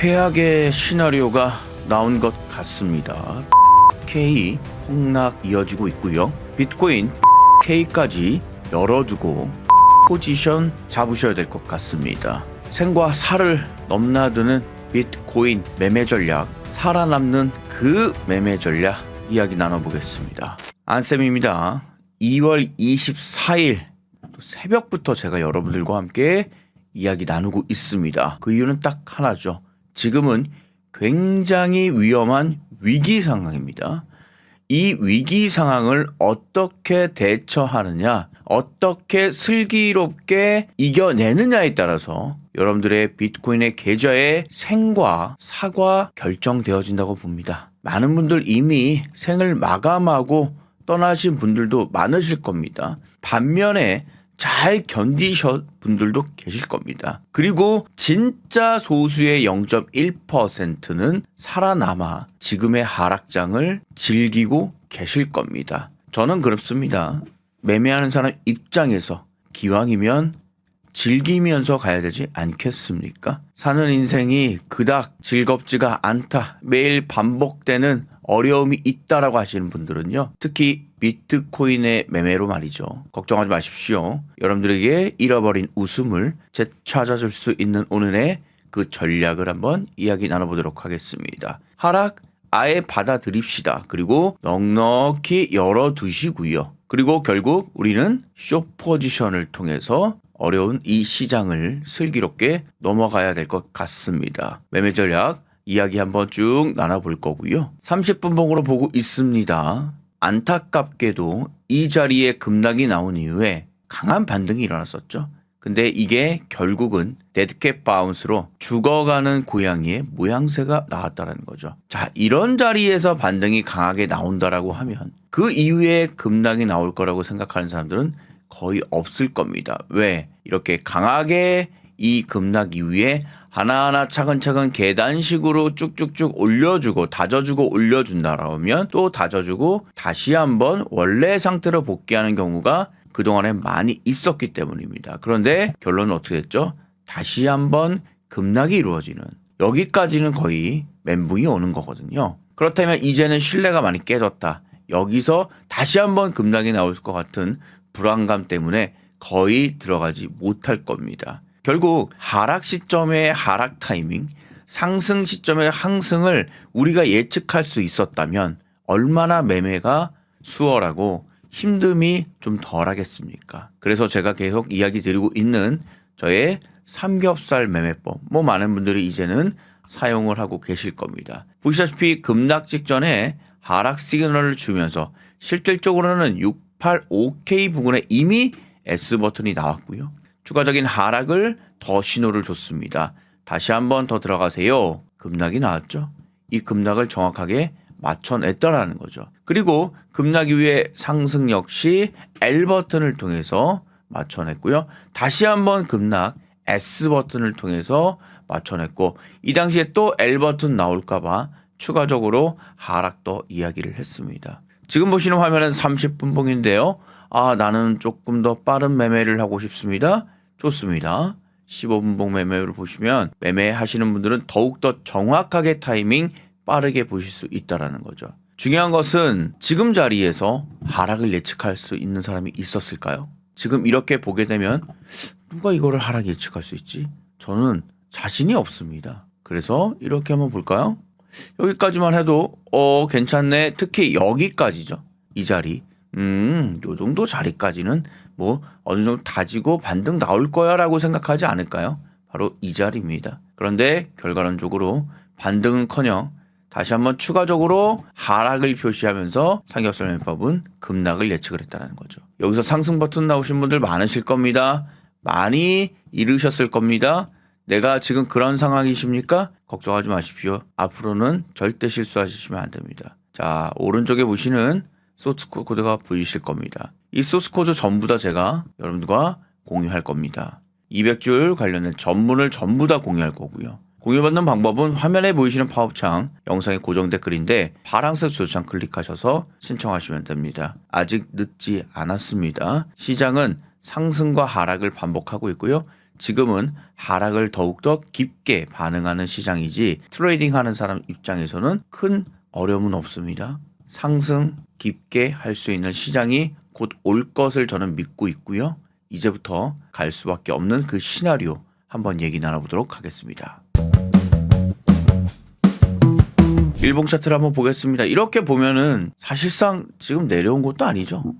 최악의 시나리오가 나온 것 같습니다. K 폭락 이어지고 있고요. 비트코인 K까지 열어두고 포지션 잡으셔야 될 것 같습니다. 생과 사를 넘나드는 비트코인 매매 전략, 살아남는 그 매매 전략 이야기 나눠보겠습니다. 안쌤입니다. 2월 24일 새벽부터 제가 여러분들과 함께 이야기 나누고 있습니다. 그 이유는 딱 하나죠. 지금은 굉장히 위험한 위기 상황입니다. 이 위기 상황을 어떻게 대처하느냐, 어떻게 슬기롭게 이겨내느냐에 따라서 여러분들의 비트코인의 계좌의 생과 사가 결정되어진다고 봅니다. 많은 분들 이미 생을 마감하고 떠나신 분들도 많으실 겁니다. 반면에 잘 견디신 분들도 계실 겁니다. 그리고 진짜 소수의 0.1%는 살아남아 지금의 하락장을 즐기고 계실 겁니다. 저는 그렇습니다. 매매하는 사람 입장에서 기왕이면 즐기면서 가야 되지 않겠습니까? 사는 인생이 그닥 즐겁지가 않다. 매일 반복되는 어려움이 있다라고 하시는 분들은요. 특히 비트코인의 매매로 말이죠. 걱정하지 마십시오. 여러분들에게 잃어버린 웃음을 되찾아줄 수 있는 오늘의 그 전략을 한번 이야기 나눠보도록 하겠습니다. 하락 아예 받아들입시다. 그리고 넉넉히 열어두시고요. 그리고 결국 우리는 숏 포지션을 통해서 어려운 이 시장을 슬기롭게 넘어가야 될 것 같습니다. 매매 전략 이야기 한번 쭉 나눠볼 거고요. 30분 봉으로 보고 있습니다. 안타깝게도 이 자리에 급락이 나온 이후에 강한 반등이 일어났었죠. 근데 이게 결국은 데드캣 바운스로 죽어가는 고양이의 모양새가 나왔다는 거죠. 자, 이런 자리에서 반등이 강하게 나온다라고 하면 그 이후에 급락이 나올 거라고 생각하는 사람들은 거의 없을 겁니다. 왜? 이렇게 강하게 이 급락 이후에 하나하나 차근차근 계단식으로 쭉쭉쭉 올려주고 다져주고 올려준다라면 또 다져주고 다시 한번 원래 상태로 복귀하는 경우가 그동안에 많이 있었기 때문입니다. 그런데 결론은 어떻게 됐죠? 다시 한번 급락이 이루어지는, 여기까지는 거의 멘붕이 오는 거거든요. 그렇다면 이제는 신뢰가 많이 깨졌다. 여기서 다시 한번 급락이 나올 것 같은 불안감 때문에 거의 들어가지 못할 겁니다. 결국 하락 시점의 하락 타이밍, 상승 시점의 상승을 우리가 예측할 수 있었다면 얼마나 매매가 수월하고 힘듦이 좀 덜하겠습니까? 그래서 제가 계속 이야기 드리고 있는 저의 삼겹살 매매법, 많은 분들이 이제는 사용을 하고 계실 겁니다. 보시다시피 급락 직전에 하락 시그널을 주면서 실질적으로는 685K 부근에 이미 S버튼이 나왔고요. 추가적인 하락을 더 신호를 줬습니다. 다시 한번 더 들어가세요. 급락이 나왔죠. 이 급락을 정확하게 맞춰냈다라는 거죠. 그리고 급락 이후에 상승 역시 L버튼을 통해서 맞춰냈고요. 다시 한번 급락 S버튼을 통해서 맞춰냈고 이 당시에 또 L버튼 나올까봐 추가적으로 하락도 이야기를 했습니다. 지금 보시는 화면은 30분 봉인데요. 나는 조금 더 빠른 매매를 하고 싶습니다. 좋습니다. 15분 봉 매매를 보시면 매매하시는 분들은 더욱더 정확하게 타이밍 빠르게 보실 수 있다는 거죠. 중요한 것은 지금 자리에서 하락을 예측할 수 있는 사람이 있었을까요? 지금 이렇게 보게 되면 누가 이거를 하락 예측할 수 있지? 저는 자신이 없습니다. 그래서 이렇게 한번 볼까요? 여기까지만 해도 괜찮네. 특히 여기까지죠. 이 자리. 요 정도 자리까지는 어느 정도 다지고 반등 나올 거야 라고 생각하지 않을까요? 바로 이 자리입니다. 그런데 결과론적으로 반등은커녕 다시 한번 추가적으로 하락을 표시하면서 삼겹살 매매법은 급락을 예측을 했다는 거죠. 여기서 상승 버튼 나오신 분들 많으실 겁니다. 많이 잃으셨을 겁니다. 내가 지금 그런 상황이십니까? 걱정하지 마십시오. 앞으로는 절대 실수하시면 안 됩니다. 자, 오른쪽에 보시는 소스 코드가 보이실 겁니다. 이 소스 코드 전부 다 제가 여러분들과 공유할 겁니다. 200줄 관련된 전문을 전부 다 공유할 거고요. 공유받는 방법은 화면에 보이시는 팝업창 영상의 고정 댓글인데 파란색 주소창 클릭하셔서 신청하시면 됩니다. 아직 늦지 않았습니다. 시장은 상승과 하락을 반복하고 있고요. 지금은 하락을 더욱더 깊게 반응하는 시장이지 트레이딩하는 사람 입장에서는 큰 어려움은 없습니다. 상승 깊게 할 수 있는 시장이 곧 올 것을 저는 믿고 있고요. 이제부터 갈 수밖에 없는 그 시나리오 한번 얘기 나눠보도록 하겠습니다. 일봉 차트를 한번 보겠습니다. 이렇게 보면은 사실상 지금 내려온 것도 아니죠.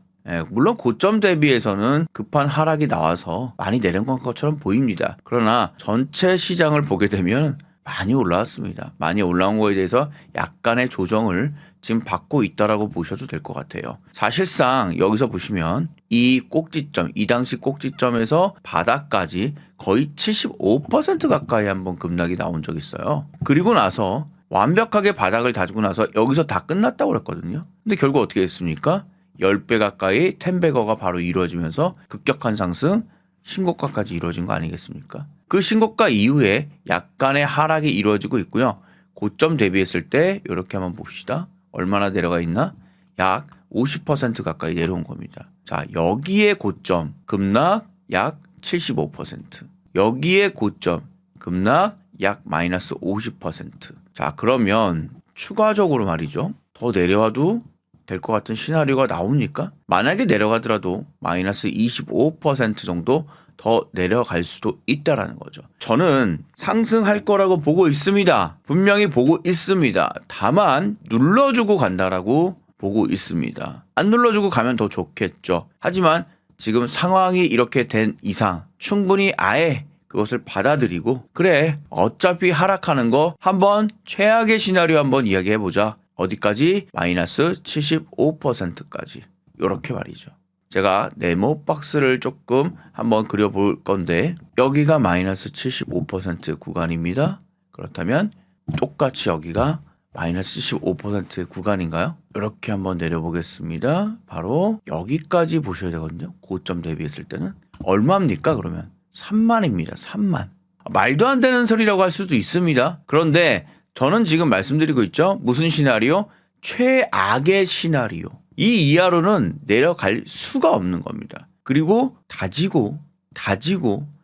물론 고점 대비해서는 급한 하락이 나와서 많이 내려간 것처럼 보입니다. 그러나 전체 시장을 보게 되면 많이 올라왔습니다. 많이 올라온 거에 대해서 약간의 조정을 지금 받고 있다라고 보셔도 될 것 같아요. 사실상 여기서 보시면 이 꼭지점, 이 당시 꼭지점에서 바닥까지 거의 75% 가까이 한번 급락이 나온 적이 있어요. 그리고 나서 완벽하게 바닥을 다지고 나서 여기서 다 끝났다고 그랬거든요. 근데 결국 어떻게 했습니까? 10배 가까이 10배거가 바로 이루어지면서 급격한 상승, 신고가까지 이루어진 거 아니겠습니까? 그 신고가 이후에 약간의 하락이 이루어지고 있고요. 고점 대비했을 때 이렇게 한번 봅시다. 얼마나 내려가 있나? 약 50% 가까이 내려온 겁니다. 자, 여기에 고점 급락 약 75%. 여기에 고점 급락 약 마이너스 50%. 자, 그러면 추가적으로 말이죠. 더 내려와도 될 것 같은 시나리오가 나옵니까? 만약에 내려가더라도 마이너스 25% 정도 더 내려갈 수도 있다라는 거죠. 저는 상승할 거라고 보고 있습니다. 분명히 보고 있습니다. 다만 눌러주고 간다라고 보고 있습니다. 안 눌러주고 가면 더 좋겠죠. 하지만 지금 상황이 이렇게 된 이상 충분히 아예 그것을 받아들이고 그래 어차피 하락하는 거 한번 최악의 시나리오 한번 이야기해보자. 어디까지? 마이너스 75%까지. 이렇게 말이죠. 제가 네모 박스를 조금 한번 그려볼 건데 여기가 마이너스 75% 구간입니다. 그렇다면 똑같이 여기가 마이너스 75% 구간인가요? 이렇게 한번 내려보겠습니다. 바로 여기까지 보셔야 되거든요. 고점 대비했을 때는. 얼마입니까 그러면? 3만입니다. 3만. 말도 안 되는 소리라고 할 수도 있습니다. 그런데 저는 지금 말씀드리고 있죠. 무슨 시나리오? 최악의 시나리오. 이 이하로는 내려갈 수가 없는 겁니다. 그리고 다지고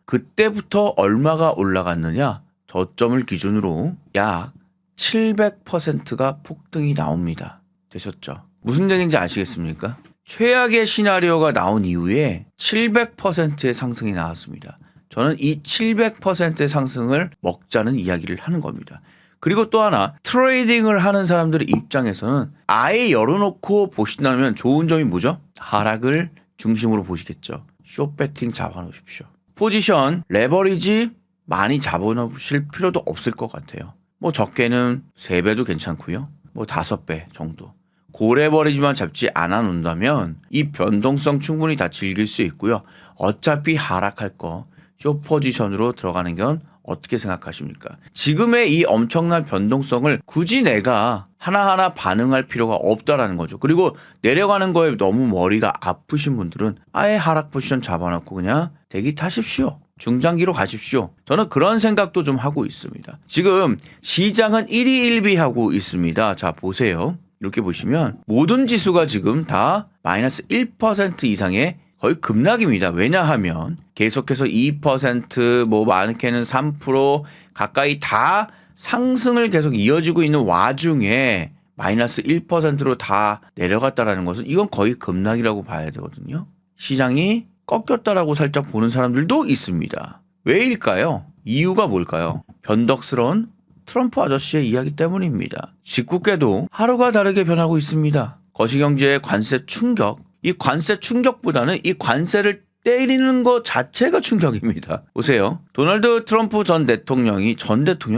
그때부터 얼마가 올라갔느냐? 저점을 기준으로 약 700%가 폭등이 나옵니다. 되셨죠? 무슨 얘기인지 아시겠습니까? 최악의 시나리오가 나온 이후에 700%의 상승이 나왔습니다. 저는 이 700%의 상승을 먹자는 이야기를 하는 겁니다. 그리고 또 하나 트레이딩을 하는 사람들의 입장에서는 아예 열어놓고 보신다면 좋은 점이 뭐죠? 하락을 중심으로 보시겠죠. 숏배팅 잡아놓으십시오. 포지션 레버리지 많이 잡아놓으실 필요도 없을 것 같아요. 뭐 적게는 3배도 괜찮고요. 뭐 5배 정도. 고레버리지만 잡지 않아 놓는다면 이 변동성 충분히 다 즐길 수 있고요. 어차피 하락할 거 숏 포지션으로 들어가는 건 어떻게 생각하십니까? 지금의 이 엄청난 변동성을 굳이 내가 하나하나 반응할 필요가 없다라는 거죠. 그리고 내려가는 거에 너무 머리가 아프신 분들은 아예 하락 포지션 잡아놓고 그냥 대기 타십시오. 중장기로 가십시오. 저는 그런 생각도 좀 하고 있습니다. 지금 시장은 1위 1비하고 있습니다. 자, 보세요. 이렇게 보시면 모든 지수가 지금 다 마이너스 1% 이상의 거의 급락입니다. 왜냐하면 계속해서 2%, 뭐 많게는 3% 가까이 다 상승을 계속 이어지고 있는 와중에 마이너스 1%로 다 내려갔다라는 것은 이건 거의 급락이라고 봐야 되거든요. 시장이 꺾였다라고 살짝 보는 사람들도 있습니다. 왜일까요? 이유가 뭘까요? 변덕스러운 트럼프 아저씨의 이야기 때문입니다. 짓궂게도 하루가 다르게 변하고 있습니다. 거시경제의 관세 충격, 이 관세 충격보다는 이 관세를 때리는 것 자체가 충격입니다. 보세요. 도널드 트럼프 전 대통령이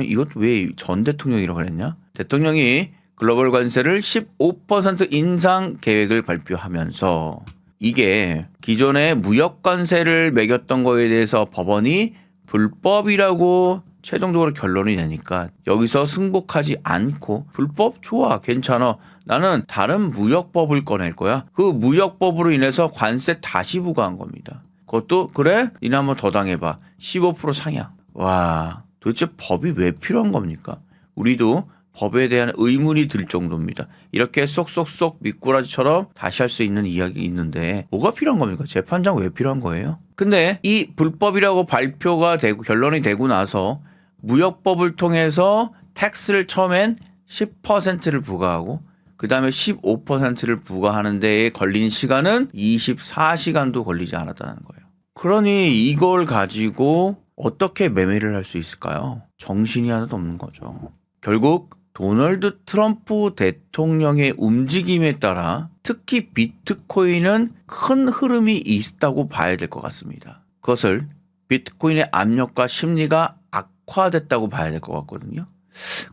이것 왜 전 대통령이라고 그랬냐? 대통령이 글로벌 관세를 15% 인상 계획을 발표하면서 이게 기존의 무역 관세를 매겼던 거에 대해서 법원이 불법이라고 최종적으로 결론이 나니까 여기서 승복하지 않고 불법 좋아 괜찮아 나는 다른 무역법을 꺼낼 거야. 그 무역법으로 인해서 관세 다시 부과한 겁니다. 그것도 그래? 니네 한번 더 당해봐. 15% 상향. 와 도대체 법이 왜 필요한 겁니까? 우리도 법에 대한 의문이 들 정도입니다. 이렇게 쏙쏙쏙 미꾸라지처럼 다시 할 수 있는 이야기 있는데 뭐가 필요한 겁니까? 재판장 왜 필요한 거예요? 근데 이 불법이라고 발표가 되고 결론이 되고 나서 무역법을 통해서 텍스를 처음엔 10%를 부과하고 그 다음에 15%를 부과하는 데에 걸린 시간은 24시간도 걸리지 않았다는 거예요. 그러니 이걸 가지고 어떻게 매매를 할 수 있을까요? 정신이 하나도 없는 거죠. 결국 도널드 트럼프 대통령의 움직임에 따라 특히 비트코인은 큰 흐름이 있다고 봐야 될 것 같습니다. 그것을 비트코인의 압력과 심리가 악화됐다고 봐야 될 것 같거든요.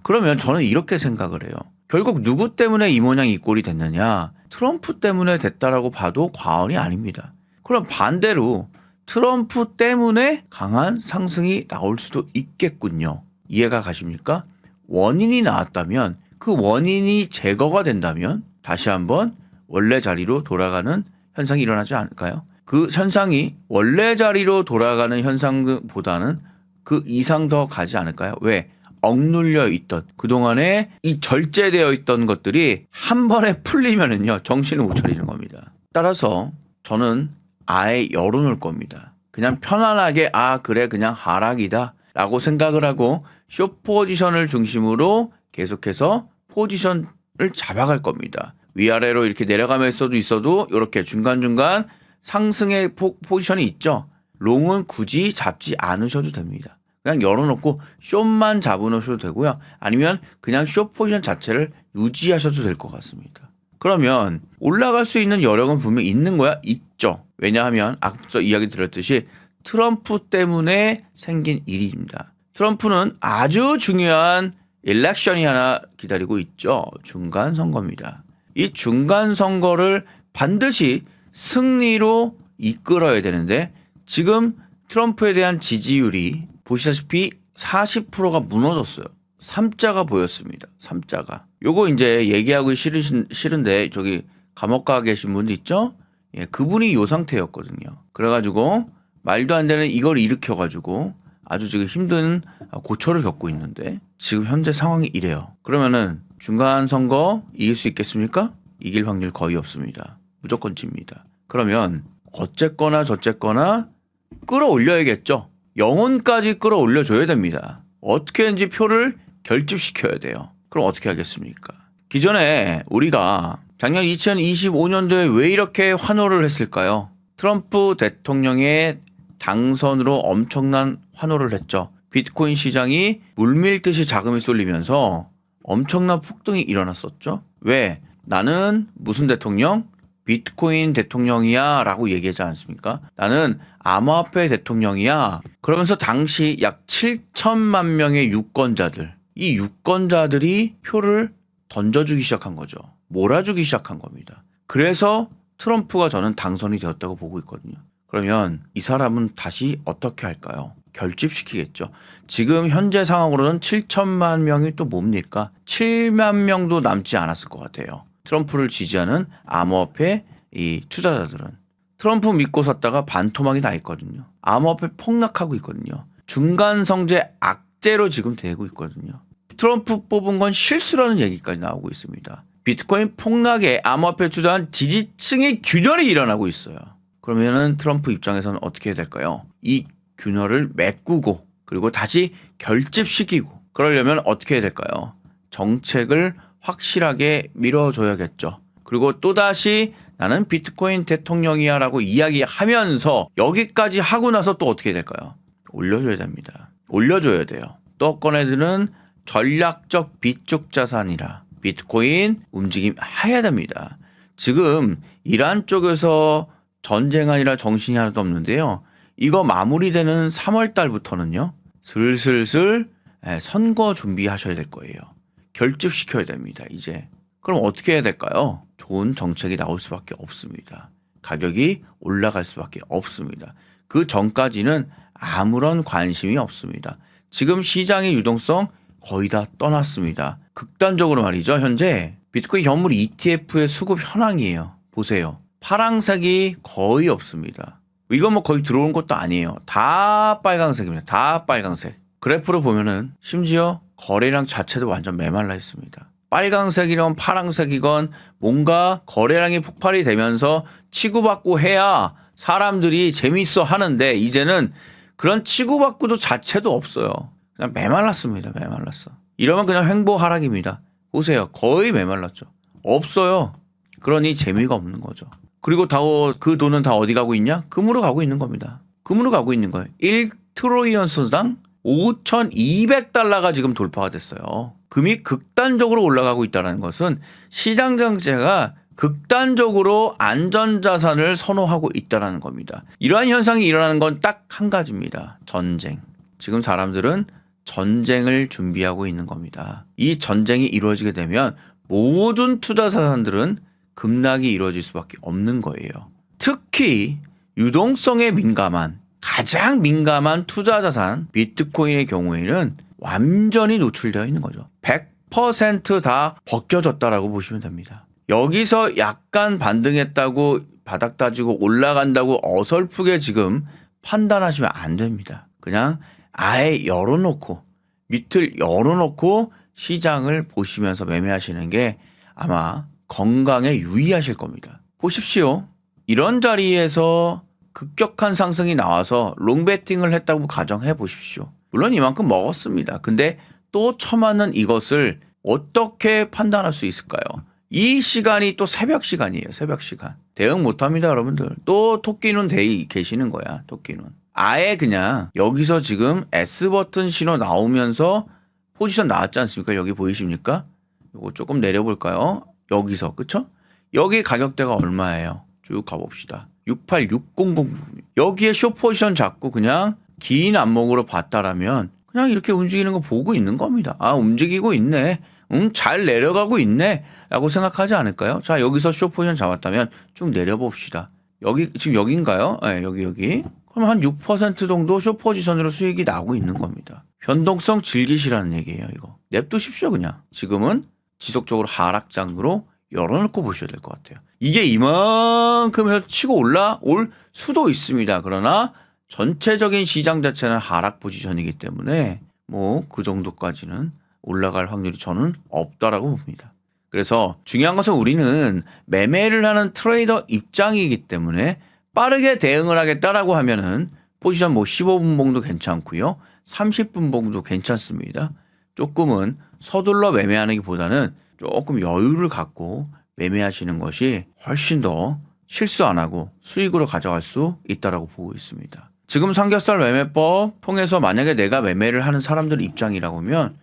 그러면 저는 이렇게 생각을 해요. 결국 누구 때문에 이 모양 이 꼴이 됐느냐? 트럼프 때문에 됐다라고 봐도 과언이 아닙니다. 그럼 반대로 트럼프 때문에 강한 상승이 나올 수도 있겠군요. 이해가 가십니까? 원인이 나왔다면 그 원인이 제거가 된다면 다시 한번 원래 자리로 돌아가는 현상이 일어나지 않을까요? 그 현상이 원래 자리로 돌아가는 현상보다는 그 이상 더 가지 않을까요? 왜? 억눌려 있던 그동안에 이 절제되어 있던 것들이 한 번에 풀리면은요 정신을 못 차리는 겁니다. 따라서 저는 아예 열어놓을 겁니다. 그냥 편안하게 그래 그냥 하락이다 라고 생각을 하고 숏 포지션을 중심으로 계속해서 포지션을 잡아갈 겁니다. 위아래로 이렇게 내려가면서도 있어도 이렇게 중간중간 상승의 포지션이 있죠. 롱은 굳이 잡지 않으셔도 됩니다. 그냥 열어놓고 숏만 잡아놓으셔도 되고요. 아니면 그냥 숏 포지션 자체를 유지하셔도 될 것 같습니다. 그러면 올라갈 수 있는 여력은 분명히 있는 거야? 있죠. 왜냐하면 앞서 이야기 드렸듯이 트럼프 때문에 생긴 일입니다. 트럼프는 아주 중요한 일렉션이 하나 기다리고 있죠. 중간 선거입니다. 이 중간 선거를 반드시 승리로 이끌어야 되는데 지금 트럼프에 대한 지지율이 보시다시피 40%가 무너졌어요. 3자가 보였습니다. 3자가. 요거 이제 얘기하기 싫은데 저기 감옥 가 계신 분들 있죠? 예, 그분이 요 상태였거든요. 그래가지고 말도 안 되는 이걸 일으켜가지고 아주 지금 힘든 고초를 겪고 있는데 지금 현재 상황이 이래요. 그러면은 중간 선거 이길 수 있겠습니까? 이길 확률 거의 없습니다. 무조건 집니다. 그러면 어쨌거나 저쨌거나 끌어올려야겠죠. 영혼까지 끌어올려줘야 됩니다. 어떻게든지 표를 결집시켜야 돼요. 그럼 어떻게 하겠습니까? 기존에 우리가 작년 2025년도에 왜 이렇게 환호를 했을까요? 트럼프 대통령의 당선으로 엄청난 환호를 했죠. 비트코인 시장이 물밀듯이 자금이 쏠리면서 엄청난 폭등이 일어났었죠. 왜? 나는 무슨 대통령? 비트코인 대통령이야 라고 얘기하지 않습니까? 나는 암호화폐 대통령이야. 그러면서 당시 약 7천만 명의 유권자들, 이 유권자들이 표를 던져주기 시작한 거죠. 몰아주기 시작한 겁니다. 그래서 트럼프가 저는 당선이 되었다고 보고 있거든요. 그러면 이 사람은 다시 어떻게 할까요? 결집시키겠죠. 지금 현재 상황으로는 7천만 명이 또 뭡니까? 7만 명도 남지 않았을 것 같아요. 트럼프를 지지하는 암호화폐 이 투자자들은 트럼프 믿고 샀다가 반토막이 나 있거든요. 암호화폐 폭락하고 있거든요. 중간 성제 악재로 지금 되고 있거든요. 트럼프 뽑은 건 실수라는 얘기까지 나오고 있습니다. 비트코인 폭락에 암호화폐 투자한 지지층의 균열이 일어나고 있어요. 그러면은 트럼프 입장에서는 어떻게 해야 될까요? 이 균열을 메꾸고 그리고 다시 결집시키고 그러려면 어떻게 해야 될까요? 정책을 확실하게 밀어줘야겠죠. 그리고 또다시 나는 비트코인 대통령이야 라고 이야기하면서 여기까지 하고 나서 또 어떻게 해야 될까요? 올려줘야 됩니다. 올려줘야 돼요. 또 꺼내드는 전략적 비축 자산이라 비트코인 움직임 해야 됩니다. 지금 이란 쪽에서 전쟁 아니라 정신이 하나도 없는데요. 이거 마무리되는 3월 달부터는요. 슬슬슬 선거 준비하셔야 될 거예요. 결집시켜야 됩니다. 이제. 그럼 어떻게 해야 될까요? 좋은 정책이 나올 수밖에 없습니다. 가격이 올라갈 수밖에 없습니다. 그 전까지는 아무런 관심이 없습니다. 지금 시장의 유동성 거의 다 떠났습니다. 극단적으로 말이죠. 현재 비트코인 현물 ETF의 수급 현황이에요. 보세요. 파랑색이 거의 없습니다. 이거 뭐 거의 들어온 것도 아니에요. 다 빨강색입니다. 다 빨강색. 그래프로 보면은 심지어 거래량 자체도 완전 메말라 있습니다. 빨강색이건 파랑색이건 뭔가 거래량이 폭발이 되면서 치고받고 해야 사람들이 재밌어 하는데 이제는 그런 치고받고도 자체도 없어요. 그냥 메말랐습니다. 메말랐어. 이러면 그냥 횡보 하락입니다. 보세요. 거의 메말랐죠. 없어요. 그러니 재미가 없는 거죠. 그리고 그 돈은 다 어디 가고 있냐? 금으로 가고 있는 겁니다. 금으로 가고 있는 거예요. 1트로리언스당 5,200달러가 지금 돌파가 됐어요. 금이 극단적으로 올라가고 있다는 것은 시장 정체가 극단적으로 안전자산을 선호하고 있다는 겁니다. 이러한 현상이 일어나는 건 딱 한 가지입니다. 전쟁. 지금 사람들은 전쟁을 준비하고 있는 겁니다. 이 전쟁이 이루어지게 되면 모든 투자 자산들은 급락이 이루어질 수밖에 없는 거예요. 특히 유동성에 가장 민감한 투자 자산 비트코인의 경우에는 완전히 노출되어 있는 거죠. 100% 벗겨졌다라고 보시면 됩니다. 여기서 약간 반등했다고 바닥 다지고 올라간다고 어설프게 지금 판단하시면 안 됩니다. 그냥 아예 열어놓고 밑을 열어놓고 시장을 보시면서 매매하시는 게 아마 건강에 유의하실 겁니다. 보십시오. 이런 자리에서 급격한 상승이 나와서 롱베팅을 했다고 가정해 보십시오. 물론 이만큼 먹었습니다. 근데 또 처맞는 이것을 어떻게 판단할 수 있을까요? 이 시간이 또 새벽 시간이에요. 새벽 시간. 대응 못합니다, 여러분들. 또 토끼눈 데이 계시는 거야. 토끼눈. 아예 그냥 여기서 지금 S버튼 신호 나오면서 포지션 나왔지 않습니까? 여기 보이십니까? 이거 조금 내려볼까요? 여기서 그쵸? 여기 가격대가 얼마예요? 쭉 가봅시다. 68600 여기에 숏 포지션 잡고 그냥 긴 안목으로 봤다라면 그냥 이렇게 움직이는 거 보고 있는 겁니다. 아, 움직이고 있네. 잘 내려가고 있네 라고 생각하지 않을까요? 자, 여기서 숏 포지션 잡았다면 쭉 내려봅시다. 여기 지금 여기인가요? 네, 여기. 그럼 한 6% 정도 숏 포지션으로 수익이 나오고 있는 겁니다. 변동성 즐기시라는 얘기예요. 이거 냅두십시오. 그냥 지금은 지속적으로 하락장으로 열어놓고 보셔야 될 것 같아요. 이게 이만큼 해서 치고 올라올 수도 있습니다. 그러나 전체적인 시장 자체는 하락 포지션이기 때문에 뭐 그 정도까지는 올라갈 확률이 저는 없다라고 봅니다. 그래서 중요한 것은 우리는 매매를 하는 트레이더 입장이기 때문에 빠르게 대응을 하겠다라고 하면은 포지션 뭐 15분 봉도 괜찮고요. 30분 봉도 괜찮습니다. 조금은 서둘러 매매하기보다는 조금 여유를 갖고 매매하시는 것이 훨씬 더 실수 안 하고 수익으로 가져갈 수 있다라고 보고 있습니다. 지금 삼겹살 매매법 통해서 만약에 내가 매매를 하는 사람들 입장이라고 하면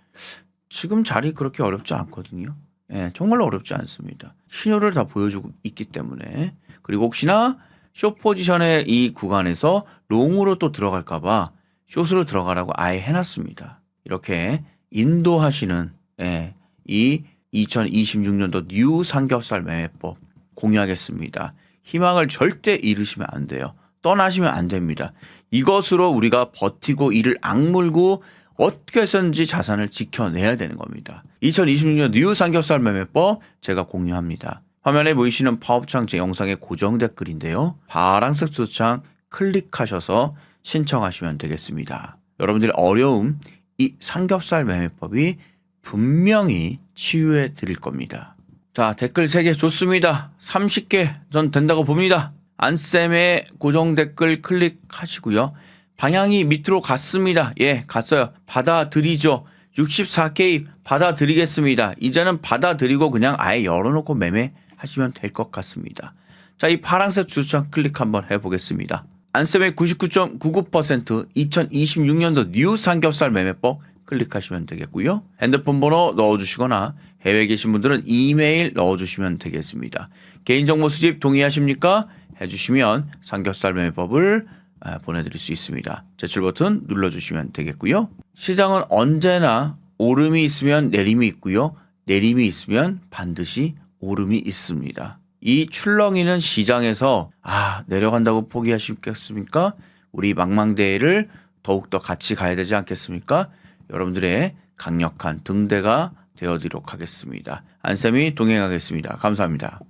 지금 자리 그렇게 어렵지 않거든요. 예, 정말로 어렵지 않습니다. 신호를 다 보여주고 있기 때문에. 그리고 혹시나 숏 포지션의 이 구간에서 롱으로 또 들어갈까봐 숏으로 들어가라고 아예 해놨습니다. 이렇게 인도하시는 이 2026년도 뉴 삼겹살 매매법 공유하겠습니다. 희망을 절대 잃으시면 안 돼요. 떠나시면 안 됩니다. 이것으로 우리가 버티고 이를 악물고 어떻게 해서든지 자산을 지켜내야 되는 겁니다. 2026년 뉴 삼겹살 매매법 제가 공유합니다. 화면에 보이시는 파업창 제 영상의 고정 댓글인데요. 파란색 주소창 클릭하셔서 신청하시면 되겠습니다. 여러분들의 어려움, 이 삼겹살 매매법이 분명히 치유해 드릴 겁니다. 자, 댓글 3개 좋습니다. 30개 전 된다고 봅니다. 안쌤의 고정 댓글 클릭하시고요. 방향이 밑으로 갔습니다. 예, 갔어요. 받아들이죠. 64K 받아들이겠습니다. 이제는 받아들이고 그냥 아예 열어놓고 매매하시면 될 것 같습니다. 자, 이 파란색 주소창 클릭 한번 해보겠습니다. 안쌤의 99.99% 2026년도 뉴 삼겹살 매매법 클릭하시면 되겠고요. 핸드폰 번호 넣어주시거나 해외에 계신 분들은 이메일 넣어주시면 되겠습니다. 개인정보 수집 동의하십니까? 해주시면 삼겹살 매매법을 보내드릴 수 있습니다. 제출 버튼 눌러주시면 되겠고요. 시장은 언제나 오름이 있으면 내림이 있고요. 내림이 있으면 반드시 오름이 있습니다. 이 출렁이는 시장에서 내려간다고 포기하시겠습니까? 우리 망망대해를 더욱더 같이 가야 되지 않겠습니까? 여러분들의 강력한 등대가 되어드리도록 하겠습니다. 안쌤이 동행하겠습니다. 감사합니다.